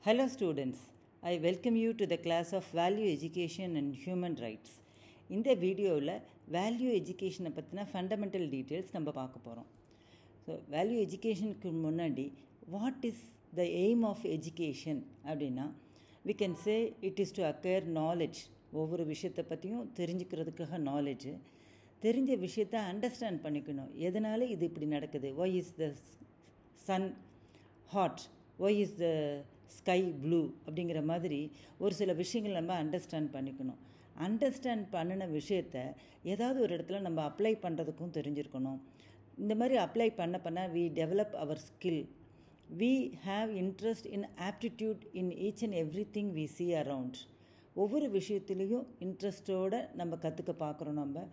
Hello students, I welcome you to the class of Value Education and Human Rights. இந்த வீடியோவில் value எஜுகேஷனை பற்றின fundamental details நம்ம பார்க்க போகிறோம். ஸோ வேல்யூ எஜுகேஷனுக்கு முன்னாடி what is the aim of education அப்படின்னா we can say it is to acquire knowledge. ஒவ்வொரு விஷயத்தை பற்றியும் தெரிஞ்சுக்கிறதுக்காக நாலேஜு, தெரிஞ்ச விஷயத்தை அண்டர்ஸ்டாண்ட் பண்ணிக்கணும். எதனால் இது இப்படி நடக்குது, why is the sun hot, why is the sky blue அப்படிங்கிற மாதிரி ஒரு சில விஷயங்கள் நம்ம அண்டர்ஸ்டாண்ட் பண்ணிக்கணும். அண்டர்ஸ்டாண்ட் பண்ணின விஷயத்தை ஏதாவது ஒரு இடத்துல நம்ம அப்ளை பண்ணுறதுக்கும் தெரிஞ்சிருக்கணும். இந்த மாதிரி அப்ளை பண்ண we develop our skill. We have interest in aptitude in each and everything we see around. ஒவ்வொரு விஷயத்துலேயும் இன்ட்ரெஸ்டோடு நம்ம கற்றுக்க பார்க்குறோம் நம்ம.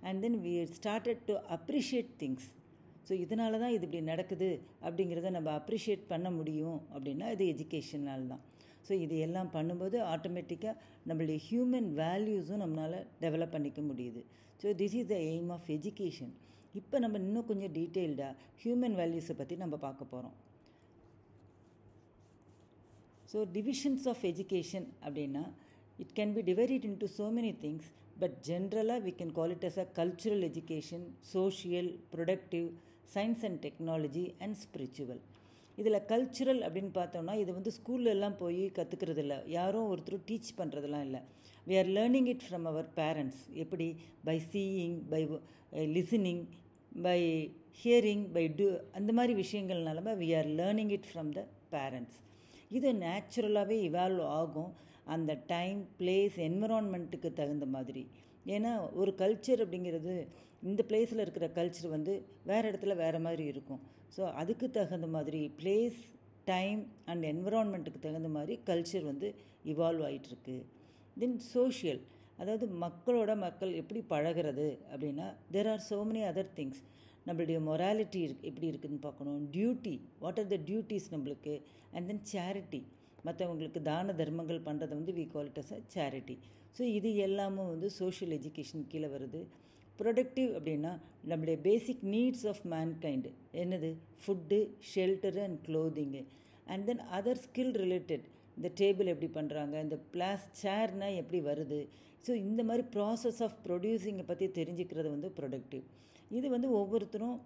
And then we started to appreciate things. So இதனால தான் இது இப்படி நடக்குது அப்படிங்கிறத நம்ம அப்ரிஷியேட் பண்ண முடியும் அப்படின்னா இது எஜுகேஷனால் தான். ஸோ இது எல்லாம் பண்ணும்போது ஆட்டோமேட்டிக்காக நம்மளுடைய ஹியூமன் வேல்யூஸும் நம்மளால் டெவலப் பண்ணிக்க முடியுது. So this is the aim of education. இப்போ நம்ம இன்னும் கொஞ்சம் டீட்டெயில்டாக ஹியூமன் வேல்யூஸை பற்றி நம்ம பார்க்க போகிறோம். ஸோ டிவிஷன்ஸ் ஆஃப் எஜுகேஷன் அப்படின்னா it can be divided into so many things, but generally we can call it as a cultural education, social, productive, science and technology and spiritual. இதில் கல்ச்சுரல் அப்படின்னு பார்த்தோம்னா இது வந்து ஸ்கூல்லெல்லாம் போய் கற்றுக்கிறது இல்லை, யாரும் ஒருத்தரும் டீச் பண்ணுறதுலாம் இல்லை. we are learning it from our parents. எப்படி by seeing, by listening, by hearing, by do, அந்த மாதிரி விஷயங்கள்னால we are learning it from the parents. இது நேச்சுரலாகவே இவால்வ் ஆகும் அந்த டைம், பிளேஸ், என்விரான்மெண்ட்டுக்கு தகுந்த மாதிரி. ஏன்னா ஒரு கல்ச்சர் அப்படிங்கிறது இந்த பிளேஸில் இருக்கிற கல்ச்சர் வந்து வேறு இடத்துல வேறு மாதிரி இருக்கும். ஸோ அதுக்கு தகுந்த மாதிரி பிளேஸ், டைம் அண்ட் என்விரான்மெண்ட்டுக்கு தகுந்த மாதிரி கல்ச்சர் வந்து இவால்வ் ஆகிட்டுருக்கு. தென் சோஷியல், அதாவது மக்கள் எப்படி பழகிறது அப்படின்னா there are so many other things. நம்மளுடைய மொராலிட்டி எப்படி இருக்குதுன்னு பார்க்கணும். Duty, what are the duties நம்மளுக்கு. அண்ட் தென் சேரிட்டி, மற்றவங்களுக்கு தான தர்மங்கள் பண்ணுறதை வந்து we call it as a charity. So இது எல்லாமும் வந்து சோஷியல் எஜுகேஷன் கீழே வருது. ப்ரொடக்டிவ் அப்படின்னா நம்மளுடைய பேசிக் நீட்ஸ் ஆஃப் மேன்கைண்டு, என்னது food, shelter and clothing. And then other skill related, இந்த டேபிள் எப்படி பண்ணுறாங்க, இந்த சேர்னால் எப்படி வருது. ஸோ இந்த மாதிரி ப்ராசஸ் ஆஃப் ப்ரொடியூசிங்கை பற்றி தெரிஞ்சுக்கிறது வந்து ப்ரொடக்டிவ். இது வந்து ஒவ்வொருத்தரும்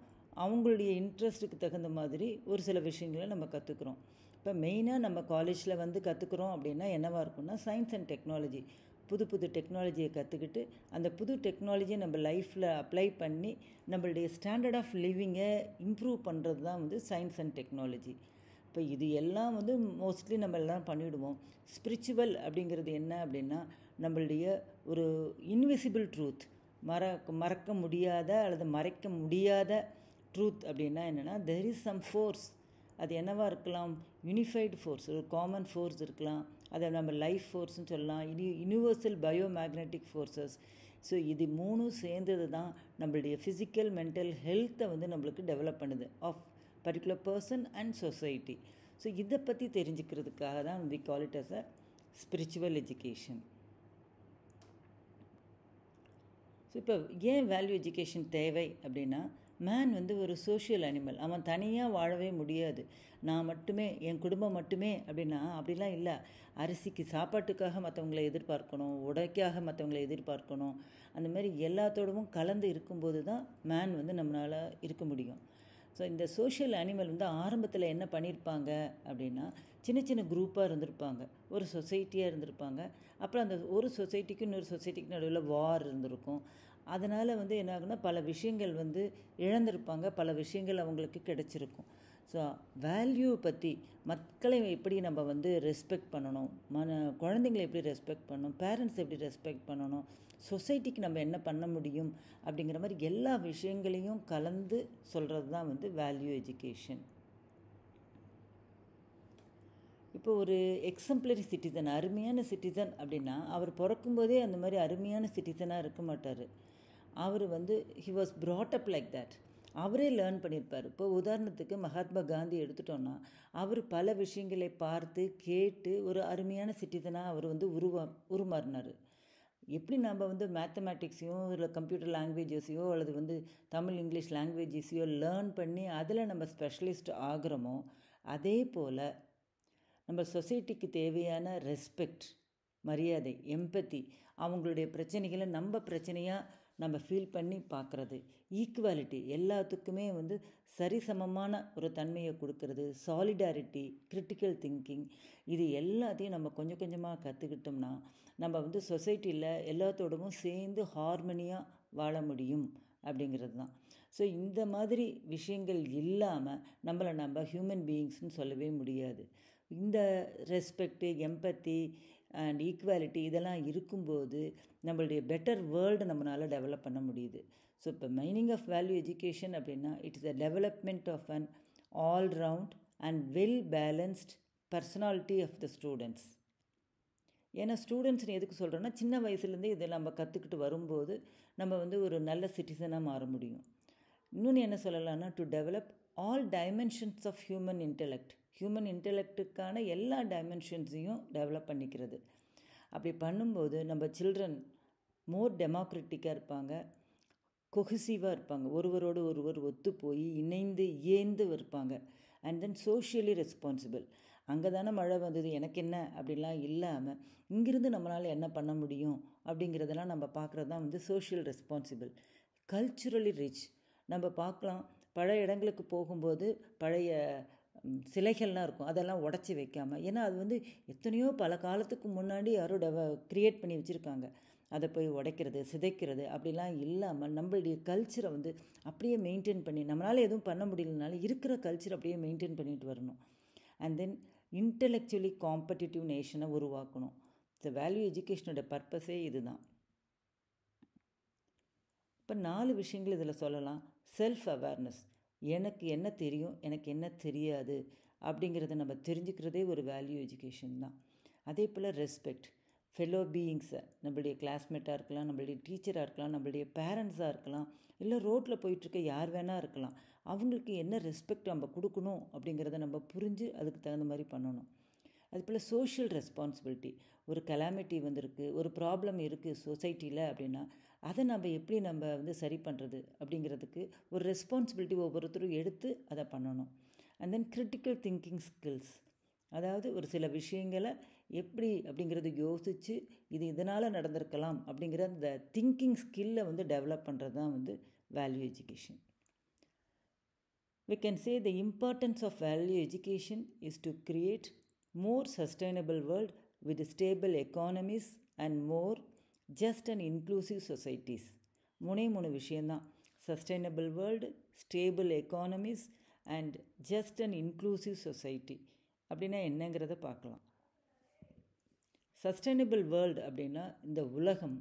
அவங்களுடைய இன்ட்ரெஸ்ட்டுக்கு தகுந்த மாதிரி ஒரு சில விஷயங்களை நம்ம கற்றுக்குறோம். இப்போ மெயினாக நம்ம காலேஜில் வந்து கற்றுக்குறோம் அப்படின்னா என்னவாக இருக்கும்னா சயின்ஸ் அண்ட் டெக்னாலஜி. புது டெக்னாலஜியை கற்றுக்கிட்டு அந்த புது டெக்னாலஜியை நம்ம லைஃப்பில் அப்ளை பண்ணி நம்மளுடைய ஸ்டாண்டர்ட் ஆஃப் லிவிங்கை இம்ப்ரூவ் பண்ணுறது தான் வந்து சயின்ஸ் அண்ட் டெக்னாலஜி. இப்போ இது எல்லாம் வந்து மோஸ்ட்லி நம்ம எல்லாம் பண்ணிவிடுவோம். ஸ்பிரிச்சுவல் அப்படிங்கிறது என்ன அப்படின்னா நம்மளுடைய ஒரு இன்விசிபிள் ட்ரூத், மறக்க முடியாத அல்லது மறைக்க முடியாத ட்ரூத் அப்படின்னா என்னென்னா தெர் இஸ் சம் ஃபோர்ஸ். அது என்னவாக இருக்கலாம், யூனிஃபைடு ஃபோர்ஸ், ஒரு காமன் ஃபோர்ஸ் இருக்கலாம், அதை நம்ம லைஃப் ஃபோர்ஸ்னு சொல்லலாம், யூனிவர்சல் பயோமேக்னெட்டிக் ஃபோர்ஸஸ். ஸோ இது மூணும் சேர்ந்தது தான் நம்மளுடைய ஃபிசிக்கல் மென்டல் ஹெல்த்தை வந்து நம்மளுக்கு டெவலப் பண்ணுது of particular person and society. So இதை பற்றி தெரிஞ்சுக்கிறதுக்காக தான் we call it as a spiritual education. So இப்போ ஏன் வேல்யூ எஜுகேஷன் தேவை அப்படின்னா மேன் வந்து ஒரு சோஷியல் அனிமல். அவன் தனியாக வாழவே முடியாது. நான் மட்டுமே, என் குடும்பம் மட்டுமே அப்படின்னா அப்படிலாம் இல்லை. அரிசிக்கு சாப்பாட்டுக்காக மற்றவங்களை எதிர்பார்க்கணும், உடைக்காக மற்றவங்களை எதிர்பார்க்கணும். அந்த மாதிரி எல்லாத்தோடவும் கலந்து இருக்கும்போது தான் மேன் வந்து நம்மளால் இருக்க முடியும். ஸோ இந்த சோஷியல் அனிமல் வந்து ஆரம்பத்தில் என்ன பண்ணியிருப்பாங்க அப்படின்னா சின்ன சின்ன குரூப்பாக இருந்திருப்பாங்க, ஒரு சொசைட்டியாக இருந்திருப்பாங்க. அப்புறம் அந்த ஒரு சொசைட்டிக்கு இன்னொரு சொசைட்டிக்கு நடுவில் வார் இருந்திருக்கும். அதனால் வந்து என்ன ஆகுனா பல விஷயங்கள் வந்து இழந்திருப்பாங்க, பல விஷயங்கள் அவங்களுக்கு கிடைச்சிருக்கும். ஸோ வேல்யூ பற்றி மக்களை எப்படி நம்ம வந்து ரெஸ்பெக்ட் பண்ணணும், குழந்தைங்களை எப்படி ரெஸ்பெக்ட் பண்ணணும், பேரண்ட்ஸ் எப்படி ரெஸ்பெக்ட் பண்ணணும், சொசைட்டிக்கு நம்ம என்ன பண்ண முடியும் அப்படிங்கிற மாதிரி எல்லா விஷயங்களையும் கலந்து சொல்கிறது தான் வந்து வேல்யூ எஜுகேஷன். இப்போ ஒரு எக்ஸம்ப்ளரி சிட்டிசன், அருமையான சிட்டிசன் அப்படின்னா அவர் பிறக்கும்போதே அந்த மாதிரி அருமையான சிட்டிசனாக இருக்க மாட்டார். அவர் வந்து he was brought up like that. அவரே லேர்ன் பண்ணியிருப்பார். இப்போ உதாரணத்துக்கு மகாத்மா காந்தி எடுத்துட்டோன்னா அவர் பல விஷயங்களை பார்த்து கேட்டு ஒரு அருமையான சிட்டிசனாக அவர் வந்து உருமாறினார். எப்படி நம்ம வந்து மேத்தமேட்டிக்ஸையோ இல்லை கம்ப்யூட்டர் லாங்குவேஜஸையோ அல்லது வந்து தமிழ் இங்கிலீஷ் லாங்குவேஜஸையோ லேர்ன் பண்ணி அதில் நம்ம ஸ்பெஷலிஸ்ட் ஆகிறோமோ அதே போல் நம்ம சொசைட்டிக்கு தேவையான ரெஸ்பெக்ட், மரியாதை, எம்பத்தி, அவங்களுடைய பிரச்சனைகளை நம்ம பிரச்சனையாக நம்ம ஃபீல் பண்ணி பார்க்குறது, ஈக்குவாலிட்டி, எல்லாத்துக்குமே வந்து சரிசமமான ஒரு தன்மையை கொடுக்கறது, சாலிடாரிட்டி, கிரிட்டிக்கல் திங்கிங், இது எல்லாத்தையும் நம்ம கொஞ்சம் கொஞ்சமாக கற்றுக்கிட்டோம்னா நம்ம வந்து சொசைட்டியில் எல்லாத்தோடவும் சேர்ந்து ஹார்மனியாக வாழ முடியும் அப்படிங்கிறது தான். ஸோ இந்த மாதிரி விஷயங்கள் இல்லாமல் நம்மளை நம்ம ஹியூமன் பீயிங்ஸ்னு சொல்லவே முடியாது. இந்த ரெஸ்பெக்டு, எம்பத்தி அண்ட் ஈக்குவாலிட்டி இதெல்லாம் இருக்கும்போது நம்மளுடைய பெட்டர் வேர்ல்டு நம்மளால் டெவலப் பண்ண முடியுது. ஸோ இப்போ மீனிங் ஆஃப் வேல்யூ எஜுகேஷன் அப்படின்னா it is a development of an all round and well balanced personality of the students. ஏன்னா ஸ்டூடெண்ட்ஸ்னு எதுக்கு சொல்கிறோன்னா, சின்ன வயசுலேருந்தே இதை நம்ம கற்றுக்கிட்டு வரும்போது நம்ம வந்து ஒரு நல்ல சிட்டிசனாக மாற முடியும். இன்னொன்று என்ன சொல்லலாம்னா, to develop all dimensions of human intellect, human இன்டெலெக்டுக்கான எல்லா டைமென்ஷன்ஸையும் டெவலப் பண்ணிக்கிறது. அப்படி பண்ணும்போது நம்ம சில்ட்ரன் மோர் டெமோக்ரட்டிக்காக இருப்பாங்க, கொஹசிவாக இருப்பாங்க, ஒருவரோடு ஒருவர் ஒத்து போய் இணைந்து ஏந்து இருப்பாங்க. And then socially responsible. அங்கே தானே மழை வந்தது எனக்கு என்ன அப்படின்லாம் இல்லாமல் இங்கிருந்து நம்மளால் என்ன பண்ண முடியும் அப்படிங்கிறதெல்லாம் நம்ம பார்க்குறது தான் வந்து சோஷியல் ரெஸ்பான்சிபிள். Culturally rich. நம்ம பார்க்கலாம், பழைய இடங்களுக்கு போகும்போது பழைய சிலைகள்லாம் இருக்கும், அதெல்லாம் உடச்சி வைக்காமல், ஏன்னா அது வந்து எத்தனையோ பல காலத்துக்கு முன்னாடி யாரோ க்ரியேட் பண்ணி வச்சுருக்காங்க. அதை போய் உடைக்கிறது, சிதைக்கிறது அப்படிலாம் இல்லாமல் நம்மளுடைய கல்ச்சரை வந்து அப்படியே மெயின்டைன் பண்ணி, நம்மளால் எதுவும் பண்ண முடியலனாலும் இருக்கிற கல்ச்சரை அப்படியே மெயின்டைன் பண்ணிட்டு வரணும். அண்ட் தென் இன்டெலெக்சுவலி காம்படிட்டிவ் நேஷனை உருவாக்கணும். ஸோ வேல்யூ எஜுகேஷனோட பர்பஸே இதுதான். இப்போ 4 விஷயங்கள் இதில் சொல்லலாம். செல்ஃப் அவேர்னஸ், எனக்கு என்ன தெரியும், எனக்கு என்ன தெரியாது அப்படிங்கிறத நம்ம தெரிஞ்சுக்கிறதே ஒரு வேல்யூ எஜுகேஷன் தான். அதே போல் ரெஸ்பெக்ட், ஃபெலோ பீயிங்ஸை, நம்மளுடைய கிளாஸ்மேட்டாக இருக்கலாம், நம்மளுடைய டீச்சராக இருக்கலாம், நம்மளுடைய பேரண்ட்ஸாக இருக்கலாம், இல்லை ரோட்டில் போயிட்டுருக்க யார் வேணால் இருக்கலாம், அவங்களுக்கு என்ன ரெஸ்பெக்ட் நம்ம கொடுக்கணும் அப்படிங்கிறத நம்ம புரிஞ்சு அதுக்கு தகுந்த மாதிரி பண்ணணும். அது போல் சோஷியல் ரெஸ்பான்சிபிலிட்டி, ஒரு கலாமிட்டி வந்திருக்கு, ஒரு ப்ராப்ளம் இருக்குது சொசைட்டியில் அப்படின்னா அதை நம்ம எப்படி நம்ம வந்து சரி பண்ணுறது அப்படிங்கிறதுக்கு ஒரு ரெஸ்பான்சிபிலிட்டி ஒவ்வொருத்தரும் எடுத்து அதை பண்ணணும். And then critical thinking skills, அதாவது ஒரு சில விஷயங்களை எப்படி அப்படிங்கிறத யோசித்து இது இதனால் நடந்திருக்கலாம் அப்படிங்கிற அந்த திங்கிங் ஸ்கில்லை வந்து டெவலப் பண்ணுறது தான் வந்து value education. We can say the importance of value education is to create more sustainable world with stable economies and more just and inclusive societies. மூணு விஷயந்தான், sustainable world, stable economies and just and inclusive society. அப்படின்னா என்னங்கிறத பார்க்கலாம். Sustainable world அப்படின்னா இந்த உலகம்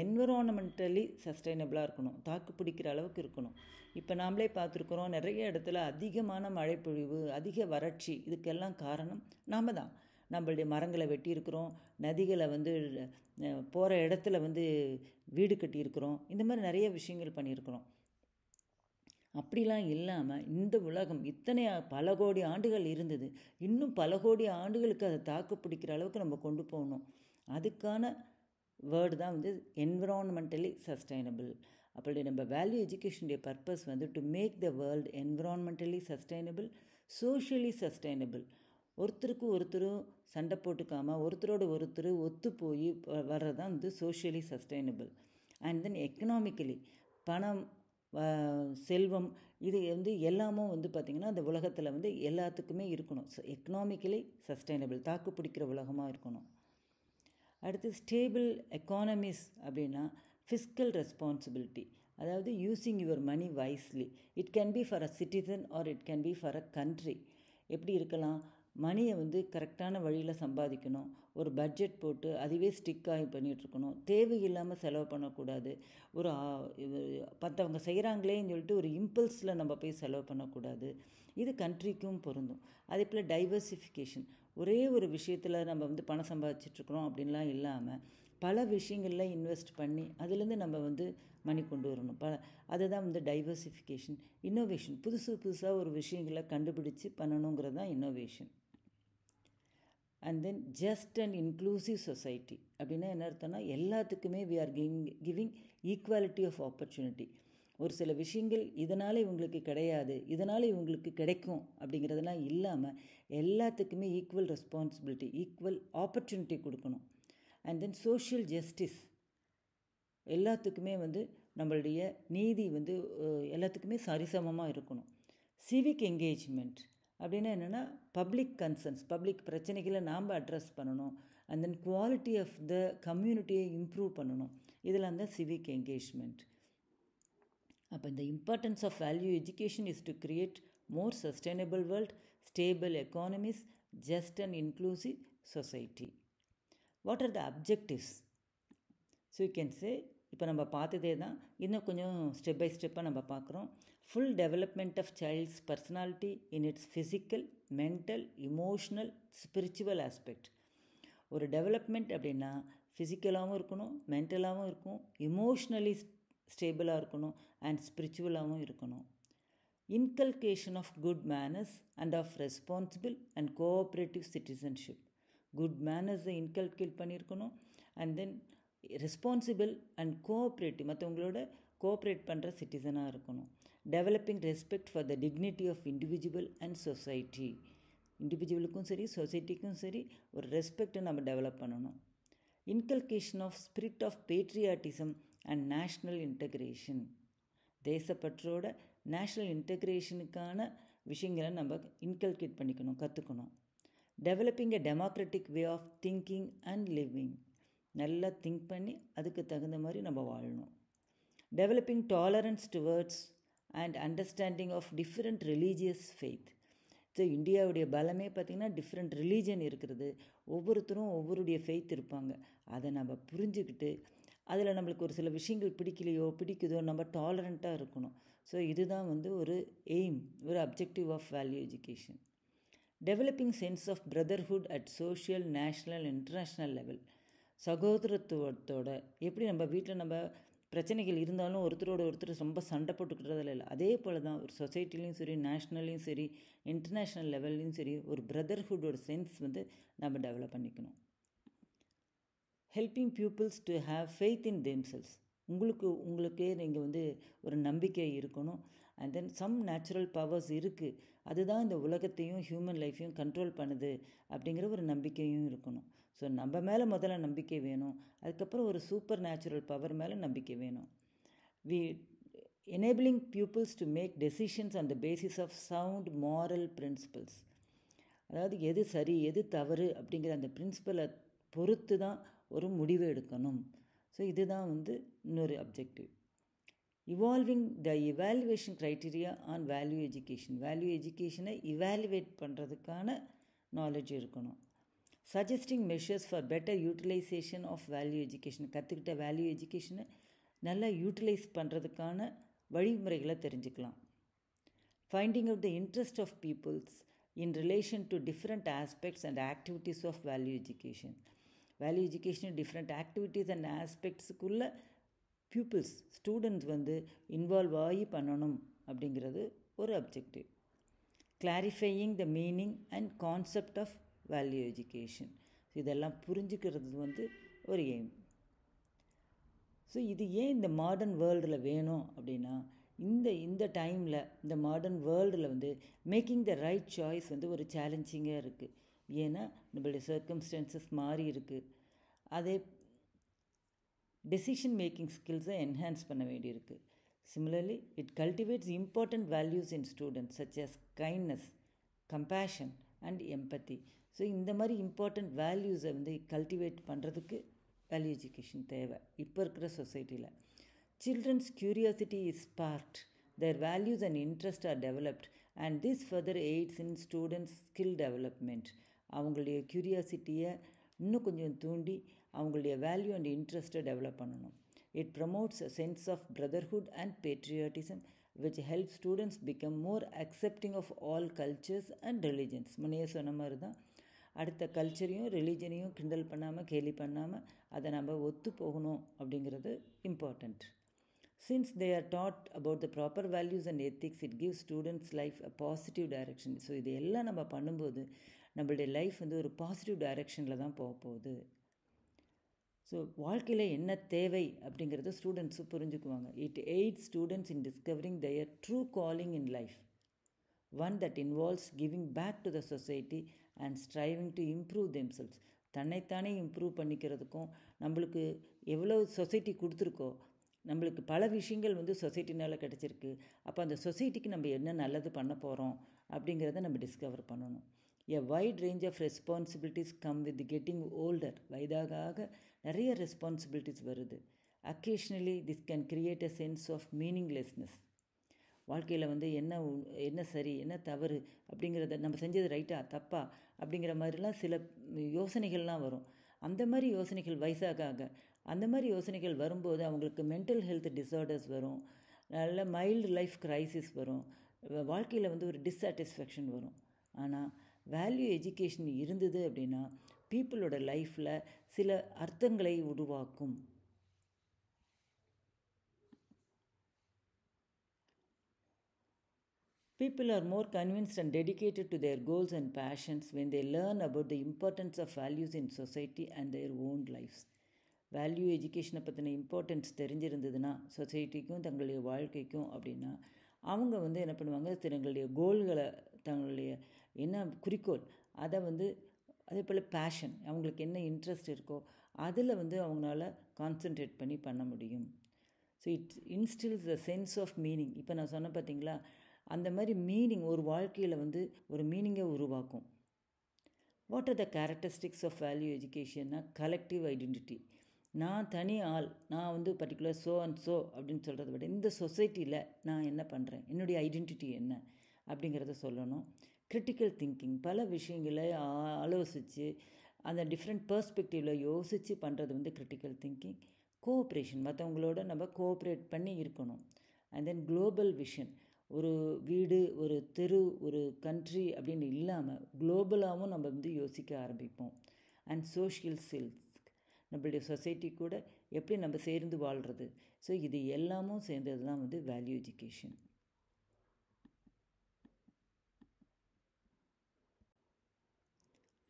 environmentally சஸ்டைனபிளாக இருக்கணும், தாக்கு பிடிக்கிற அளவுக்கு இருக்கணும். இப்போ நாமளே பார்த்துருக்குறோம், நிறைய இடத்துல அதிகமான மழைப்பொழிவு, அதிக வறட்சி, இதுக்கெல்லாம் காரணம் நாம் தான். நம்மளுடைய மரங்களை வெட்டியிருக்கிறோம், நதிகளை வந்து போகிற இடத்துல வந்து வீடு கட்டியிருக்கிறோம், இந்த மாதிரி நிறைய விஷயங்கள் பண்ணியிருக்கிறோம். அப்படிலாம் இல்லாமல் இந்த உலகம் இத்தனை பல கோடி ஆண்டுகள் இருந்தது, இன்னும் பல கோடி ஆண்டுகளுக்கு அதை தாக்கு பிடிக்கிற அளவுக்கு நம்ம கொண்டு போகணும். அதுக்கான வேர்டு தான் வந்து என்விரான்மெண்டலி சஸ்டைனபிள். அப்படி நம்ம வேல்யூ எஜுகேஷனுடைய பர்பஸ் வந்து to make the world environmentally sustainable, socially sustainable. ஒருத்தருக்கு ஒருத்தரும் சண்டை போட்டுக்காமல் ஒருத்தரோடு ஒருத்தர் ஒத்து போய் வர்றது தான் வந்து socially sustainable. And then economically, பணம், செல்வம், இது வந்து எல்லாமும் வந்து பார்த்திங்கன்னா அந்த உலகத்தில் வந்து எல்லாத்துக்குமே இருக்கணும். எக்கனாமிக்கலி சஸ்டைனபிள், தாக்கு பிடிக்கிற உலகமாக இருக்கணும். அடுத்து ஸ்டேபிள் எக்கானமிஸ் அப்படின்னா ஃபிஸ்கல் ரெஸ்பான்சிபிலிட்டி, அதாவது using your money wisely. It can be for a citizen or it can be for a country. எப்படி இருக்கலாம், மணியை வந்து கரெக்டான வழியில் சம்பாதிக்கணும், ஒரு பட்ஜெட் போட்டு அதுவே ஸ்டிக் ஆகி பண்ணிகிட்ருக்கணும், தேவையில்லாமல் செலவு பண்ணக்கூடாது, ஒரு மற்றவங்க செய்கிறாங்களேன்னு சொல்லிட்டு ஒரு இம்பல்ஸில் நம்ம போய் செலவு பண்ணக்கூடாது. இது கண்ட்ரிக்கும் பொருந்தும். அதே போல் டைவர்சிஃபிகேஷன், ஒரே ஒரு விஷயத்தில் நம்ம வந்து பணம் சம்பாதிச்சிட்ருக்குறோம் அப்படின்லாம் இல்லாமல் பல விஷயங்களில் இன்வெஸ்ட் பண்ணி அதுலேருந்து நம்ம வந்து மணி கொண்டு வரணும். அதுதான் வந்து டைவர்சிஃபிகேஷன். இன்னோவேஷன், புதுசாக ஒரு விஷயங்களை கண்டுபிடிச்சி பண்ணணுங்கிறது தான் innovation. And then just and inclusive society அப்படின்னா என்ன அர்த்தம்னா, எல்லாத்துக்குமே we are giving equality of opportunity. ஒரு சில விஷயங்கள் இதனால் இவங்களுக்கு கிடையாது, இதனால் இவங்களுக்கு கிடைக்கும் அப்படிங்கிறதெல்லாம் இல்லாமல் எல்லாத்துக்குமே ஈக்குவல் ரெஸ்பான்சிபிலிட்டி, ஈக்குவல் ஆப்பர்ச்சுனிட்டி கொடுக்கணும். அண்ட் தென் சோஷியல் ஜஸ்டிஸ், எல்லாத்துக்குமே நம்மளுடைய நீதி எல்லாத்துக்குமே சரிசமமாக இருக்கணும். சிவிக் என்கேஜ்மெண்ட் அப்படின்னா என்னென்னா பப்ளிக் கன்சர்ன்ஸ், பப்ளிக் பிரச்சனைகளை நாம் அட்ரஸ் பண்ணணும். And then quality of the கம்யூனிட்டியை இம்ப்ரூவ் பண்ணணும். இதெல்லாம் தான் சிவிக் என்கேஜ்மெண்ட். அப்போ இந்த importance of value education is to create more sustainable world, stable economies, just and inclusive society. What are the objectives? So you can say, இப்போ நம்ம பார்த்ததே தான், இன்னும் கொஞ்சம் ஸ்டெப் பை ஸ்டெப்பாக நம்ம பார்க்குறோம். Full development of child's personality in its physical, mental, emotional, spiritual aspect. ஒரு டெவலப்மெண்ட் அப்படின்னா ஃபிசிக்கலாகவும் இருக்கணும், மென்டலாகவும் இருக்கும், இமோஷ்னலி ஸ்டேபிளாக இருக்கணும், அண்ட் ஸ்பிரிச்சுவலாகவும் இருக்கணும். Inculcation of good manners and of responsible and cooperative citizenship. Good மேனர்ஸை இன்கல்கேட் பண்ணியிருக்கணும். And then responsible and cooperative, மற்றவங்களோட கோஆப்ரேட் பண்ணுற சிட்டிசனாக இருக்கணும். Developing respect for the dignity of individual and society. இண்டிவிஜுவலுக்கும் சரி, சொசைட்டிக்கும் சரி ஒரு ரெஸ்பெக்டை நம்ம டெவலப் பண்ணணும். Inculcation of spirit of patriotism and national integration. தேசப்பற்றோட நேஷ்னல் இன்டகிரேஷனுக்கான விஷயங்களை நம்ம இன்கல்கேட் பண்ணிக்கணும், கற்றுக்கணும். Developing a democratic way of thinking and living. நல்லா திங்க் பண்ணி அதுக்கு தகுந்த மாதிரி நம்ம வாழணும். Developing tolerance towards and understanding of different religious faith. So இந்தியாவுடைய பலமே பார்த்திங்கன்னா டிஃப்ரெண்ட் ரிலீஜன் இருக்கிறது. ஒவ்வொருத்தரும் ஒவ்வொருடைய ஃபெய்த் இருப்பாங்க. அதை நம்ம புரிஞ்சுக்கிட்டு அதில் நம்மளுக்கு ஒரு சில விஷயங்கள் பிடிக்கலையோ பிடிக்குதோ நம்ம டாலரண்ட்டாக இருக்கணும். ஸோ இதுதான் ஒரு எய்ம், ஒரு objective of value education. Developing sense of brotherhood at social, national, international level. சகோதரத்துவத்தோட எப்படி நம்ம வீட்டில் நம்ம பிரச்சனைகள் இருந்தாலும் ஒருத்தரோட ஒருத்தர் ரொம்ப சண்டை போட்டுக்கிறதில்ல இல்லை, அதே போல் தான் ஒரு சொசைட்டிலையும் சரி, நேஷ்னல்லையும் சரி, இன்டர்நேஷ்னல் லெவல்லையும் சரி ஒரு பிரதர்ஹுட்டோட சென்ஸ் நம்ம டெவலப் பண்ணிக்கணும். Helping peoples to have faith in themselves. உங்களுக்கே நீங்கள் ஒரு நம்பிக்கை இருக்கணும். And then some natural powers இருக்குது, அதுதான் இந்த உலகத்தையும் ஹியூமன் லைஃப்பையும் கண்ட்ரோல் பண்ணுது அப்படிங்கிற ஒரு நம்பிக்கையும் இருக்கணும். ஸோ நம்ம மேலே முதல்ல நம்பிக்கை வேணும், அதுக்கப்புறம் ஒரு சூப்பர் நேச்சுரல் பவர் மேலே நம்பிக்கை வேணும். enabling pupils to make decisions on the basis of sound moral principles. அதாவது எது சரி எது தவறு அப்படிங்கிற அந்த பிரின்சிபலை பொறுத்து தான் ஒரு முடிவு எடுக்கணும். ஸோ இதுதான் இன்னொரு objective. Evolving the evaluation criteria on value education. Value எஜுகேஷனை இவாலுவேட் பண்ணுறதுக்கான நாலேஜ் இருக்கணும். Suggesting measures for better utilisation of value education. கற்றுக்கிட்ட வேல்யூ எஜுகேஷனை நல்லா யூட்டிலைஸ் பண்ணுறதுக்கான வழிமுறைகளை தெரிஞ்சுக்கலாம். Finding out the interest of peoples in relation to different aspects and activities of value education. Value education different activities and ஆஸ்பெக்ட்ஸுக்குள்ளே peoples, students involve ஆகி பண்ணணும் அப்படிங்கிறது ஒரு objective. Clarifying the meaning and concept of value education. இதெல்லாம் புரிஞ்சுக்கிறது ஒரு aim. So இது ஏன் இந்த மாடர்ன் வேர்ல்டில் வேணும் அப்படின்னா, இந்த டைமில் இந்த மாடர்ன் வேர்ல்டில் மேக்கிங் த ரைட் சாய்ஸ் ஒரு சேலஞ்சிங்காக இருக்குது. ஏன்னா நம்மளுடைய சர்க்கம்ஸ்டான்சஸ் மாறி இருக்குது. அதே டெசிஷன் மேக்கிங் ஸ்கில்ஸை என்ஹான்ஸ் பண்ண வேண்டியிருக்கு. Similarly it cultivates important values in students such as kindness, compassion and empathy. So இந்த மாதிரி இம்பார்ட்டண்ட் வேல்யூஸை கல்டிவேட் பண்ணுறதுக்கு வேல்யூ எஜுகேஷன் தேவை இப்போ இருக்கிற சொசைட்டியில். Children's curiosity is sparked, their values and interests are developed, and this further aids in students' skill development. அவங்களுடைய க்யூரியாசிட்டியை இன்னும் கொஞ்சம் தூண்டி அவங்களுடைய வேல்யூ அண்ட் இன்ட்ரெஸ்ட்டை டெவலப் பண்ணணும். It promotes a sense of brotherhood and patriotism which helps students become more accepting of all cultures and religions. முன்னையே சொன்ன மாதிரி தான், அடுத்த கல்ச்சரையும் ரிலீஜனையும் கிண்டல் பண்ணாமல் கேலி பண்ணாமல் அதை நம்ம ஒத்து போகணும் அப்படிங்கிறது important. Since they are taught about the proper values and ethics, it gives students' life a positive direction. So இது எல்லாம் நம்ம பண்ணும்போது நம்மளுடைய லைஃப் ஒரு பாசிட்டிவ் டைரெக்ஷனில் தான் போக போகுது. ஸோ வாழ்க்கையில் என்ன தேவை அப்படிங்கிறத ஸ்டூடெண்ட்ஸு புரிஞ்சுக்குவாங்க. It aids students in discovering their true calling in life, one that involves giving back to the society and striving to improve themselves. தன்னைத்தானே இம்ப்ரூவ் பண்ணிக்கிறதுக்கும், நம்மளுக்கு எவ்வளோ சொசைட்டி கொடுத்துருக்கோ, நம்மளுக்கு பல விஷயங்கள் வந்து சொசைட்டினால் கிடச்சிருக்கு. அப்போ அந்த சொசைட்டிக்கு நம்ம என்ன நல்லது பண்ண போகிறோம் அப்படிங்கிறத நம்ம டிஸ்கவர் பண்ணணும். A wide range of responsibilities come with getting older. வயதாக ஆக நிறைய ரெஸ்பான்சிபிலிட்டிஸ் வருது. Occasionally this can create a sense of meaninglessness. வாழ்க்கையில் வந்து என்ன சரி என்ன தவறு அப்படிங்கிறத, நம்ம செஞ்சது ரைட்டா தப்பா அப்படிங்கிற மாதிரிலாம் சில யோசனைகள்லாம் வரும். அந்த மாதிரி யோசனைகள் வயசாக ஆக அந்த மாதிரி யோசனைகள் வரும்போது அவங்களுக்கு மென்டல் ஹெல்த் டிஸார்டர்ஸ் வரும், நல்ல மைல்டு லைஃப் கிரைசிஸ் வரும், வாழ்க்கையில் வந்து ஒரு டிஸ்சாட்டிஸ்ஃபேக்ஷன் வரும். ஆனால் வேல்யூ எஜுகேஷன் இருந்தது அப்படின்னா பீப்புளோட லைஃப்பில் சில அர்த்தங்களை உருவாக்கும். People are more convinced and dedicated to their goals and passions when they learn about the importance of values in society and their own lives. Value எஜுகேஷனை பற்றின இம்பார்ட்டன்ஸ் தெரிஞ்சிருந்ததுன்னா சொசைட்டிக்கும் தங்களுடைய வாழ்க்கைக்கும் அப்படின்னா அவங்க வந்து என்ன பண்ணுவாங்க, தங்களுடைய கோல்களை, தங்களுடைய என்ன குறிக்கோள், அதை வந்து அதே போல் பேஷன், அவங்களுக்கு என்ன இன்ட்ரெஸ்ட் இருக்கோ அதில் வந்து அவங்களால கான்சென்ட்ரேட் பண்ண முடியும். So it instils the sense of meaning. இப்போ நான் சொன்னேன் பார்த்தீங்களா, அந்த மாதிரி மீனிங் ஒரு வாழ்க்கையில் வந்து ஒரு மீனிங்கை உருவாக்கும். What are the characteristics of value எஜுகேஷன்னா கலெக்டிவ் ஐடென்டிட்டி. நான் தனி ஆள், நான் வந்து பர்டிகுலர் ஸோ அண்ட் ஸோ அப்படின்னு சொல்கிறத விட இந்த சொசைட்டியில் நான் என்ன பண்ணுறேன், என்னுடைய ஐடென்டிட்டி என்ன அப்படிங்கிறத சொல்லணும். கிரிட்டிக்கல் திங்கிங், பல விஷயங்களை ஆலோசித்து அந்த டிஃப்ரெண்ட் பெர்ஸ்பெக்டிவில் யோசித்து பண்ணுறது வந்து கிரிட்டிக்கல் திங்கிங். கோஆப்ரேஷன், மற்றவங்களோட நம்ம கோஆப்ரேட் பண்ணி இருக்கணும். அண்ட் தென் குளோபல் விஷன், ஒரு வீடு, ஒரு தெரு, ஒரு கண்ட்ரி அப்படின்னு இல்லாமல் குளோபலாகவும் நம்ம வந்து யோசிக்க ஆரம்பிப்போம். அண்ட் சோஷியல் ஸ்கில்ஸ், நம்மளுடைய சொசைட்டி கூட எப்படி நம்ம சேர்ந்து வாழ்கிறது. ஸோ இது எல்லாமும் சேர்ந்தது தான் வந்து value education.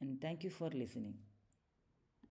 And thank you for listening.